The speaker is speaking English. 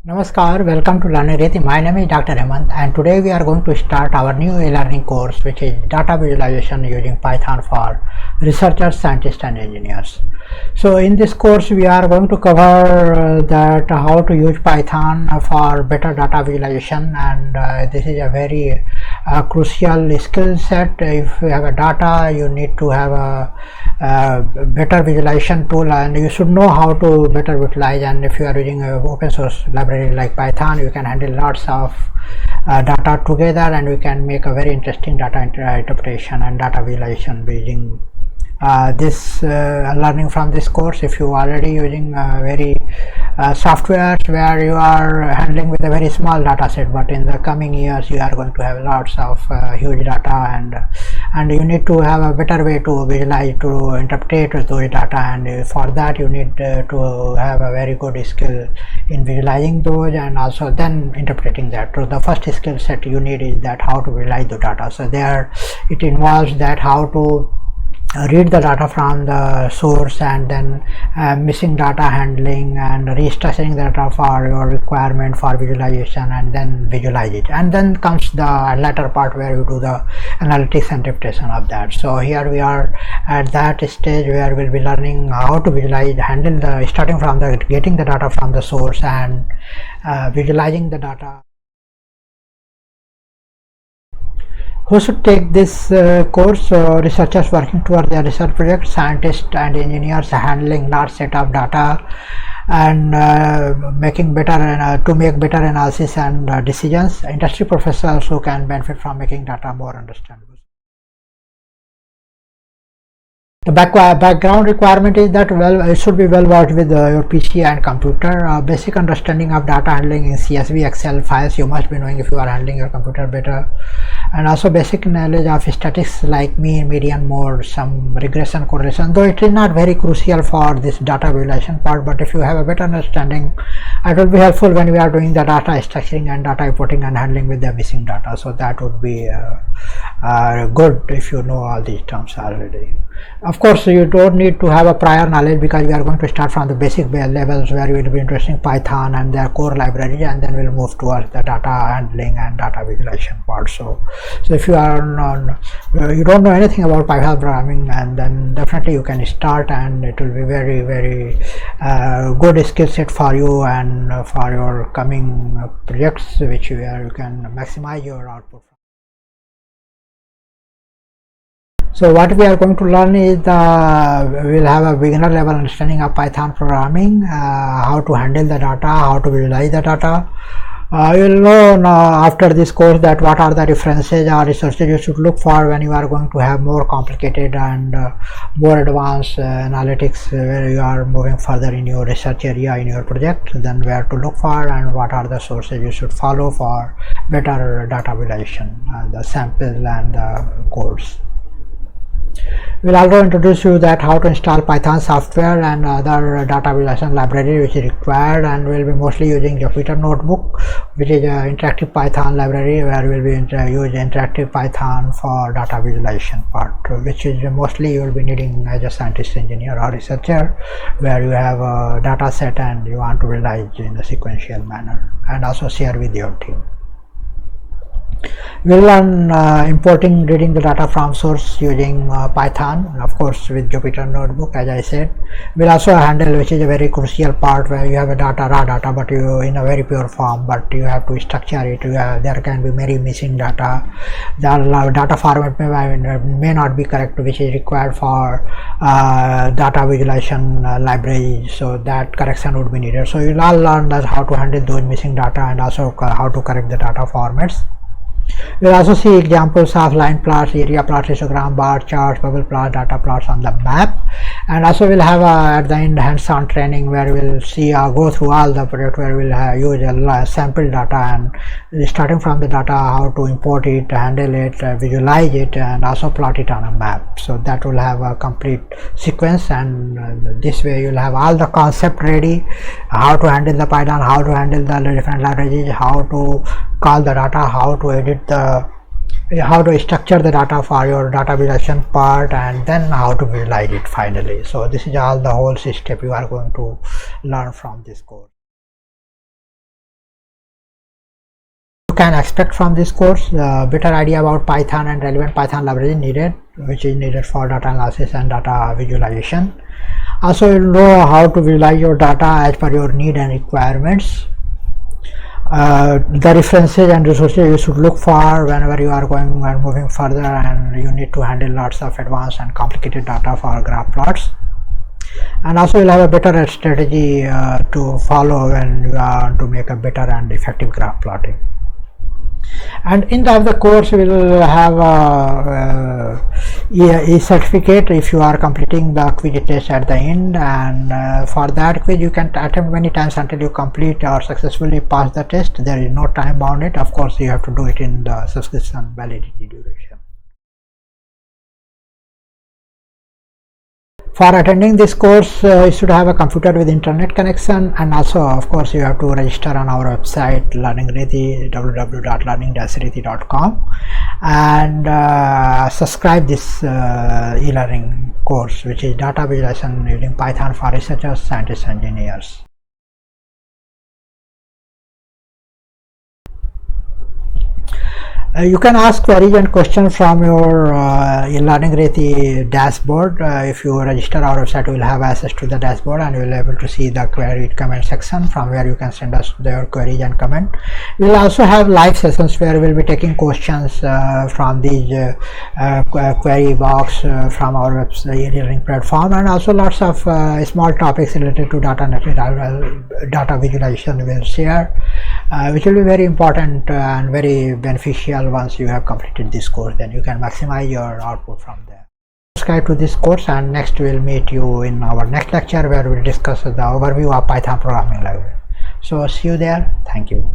Namaskar, welcome to Learning Rhythm. My name is Dr. Hemant and today we are going to start our new e-learning course which is data visualization using Python for researchers, scientists and engineers. So in this course we are going to cover that how to use Python for better data visualization, and this is a very crucial skill set. If you have a data, you need to have a better visualization tool and you should know how to better visualize. And if you are using an open source library like Python, you can handle lots of data together and you can make a very interesting data interpretation and data visualization using this learning from this course. If you are already using very softwares where you are handling with a very small data set, but in the coming years you are going to have lots of huge data, and you need to have a better way to visualize, to interpret those data, and for that you need to have a very good skill in visualizing those and also then interpreting that. So the first skill set you need is that how to visualize the data. So there it involves that how to read the data from the source and then missing data handling and restructuring the data for your requirement for visualization and then visualize it, and then comes the latter part where you do the analytics and interpretation of that. So here we are at that stage where we'll be learning how to visualize, handle the starting from the getting the data from the source and visualizing the data. Who should take this course? Researchers working toward their research projects, scientists and engineers handling large set of data and making better to make better analysis and decisions. Industry professionals who can benefit from making data more understandable. The background requirement is that it should be well versed with your PC and computer. Basic understanding of data handling in CSV, Excel files you must be knowing if you are handling your computer better, and also basic knowledge of statistics like mean, median, mode, some regression, correlation, though it is not very crucial for this data visualization part, but if you have a better understanding it will be helpful when we are doing the data structuring and data importing and handling with the missing data. So that would be good if you know all these terms already. Of course you don't need to have a prior knowledge because we are going to start from the basic levels where we will be interested in Python and their core libraries, and then we'll move towards the data handling and data visualization part. So if you are you don't know anything about Python programming, and then definitely you can start and it will be very good skill set for you and for your coming projects which you can maximize your output. So what we are going to learn is we'll have a beginner level understanding of Python programming, how to handle the data, how to visualize the data. You'll know now after this course that what are the references or resources you should look for when you are going to have more complicated and more advanced analytics where you are moving further in your research area in your project. Then where to look for and what are the sources you should follow for better data visualization, the sample and the codes. We'll also introduce you that how to install Python software and other data visualization library which is required, and we'll be mostly using Jupyter Notebook, which is an interactive Python library where we'll be use interactive Python for data visualization part, which is mostly you will be needing as a scientist, engineer or researcher where you have a data set and you want to visualize in a sequential manner and also share with your team. We'll learn importing, reading the data from source using Python, of course with Jupyter Notebook as I said. We'll also handle, which is a very crucial part, where you have a raw data but you in a very pure form, but you have to structure it. There can be many missing data. The data format may not be correct, which is required for data visualization library, so that correction would be needed. So you'll all learn that how to handle those missing data and also how to correct the data formats. We'll also see examples of line plots, area plots, histogram, bar charts, bubble plots, data plots on the map, and also we'll have at the end hands-on training where we'll see go through all the project where we'll use a sample data and starting from the data how to import it, handle it, visualize it, and also plot it on a map. So that will have a complete sequence, and this way you'll have all the concept ready, how to handle the Python, how to handle the different libraries, how to call the data, how to edit how to structure the data for your data visualization part, and then how to visualize it finally. So this is all the whole step you are going to learn from this course. can expect from this course: better idea about Python and relevant Python library needed, which is needed for data analysis and data visualization. Also, you'll know how to visualize your data as per your need and requirements. The references and resources you should look for whenever you are going and moving further, and you need to handle lots of advanced and complicated data for graph plots. And also you'll have a better strategy to follow when you want to make a better and effective graph plotting. And in the course we will have a certificate if you are completing the quiz test at the end, and for that quiz you can attempt many times until you complete or successfully pass the test. There is no time bound it. Of course you have to do it in the subscription validity duration. For attending this course, you should have a computer with internet connection, and also of course you have to register on our website LearningRethi, www.learning-rethi.com, and subscribe this e-learning course, which is data visualization using Python for researchers, scientists, engineers. You can ask queries and questions from your LearningRethi dashboard. If you register our website, you will have access to the dashboard, and you will be able to see the query comment section from where you can send us your queries and comment. We will also have live sessions where we will be taking questions from these query box from our website e-learning platform, and also lots of small topics related to data visualization we will share, which will be very important and very beneficial. Once you have completed this course, then you can maximize your output from there. Subscribe to this course, and next we'll meet you in our next lecture where we'll discuss the overview of Python programming language. So see you there. Thank you.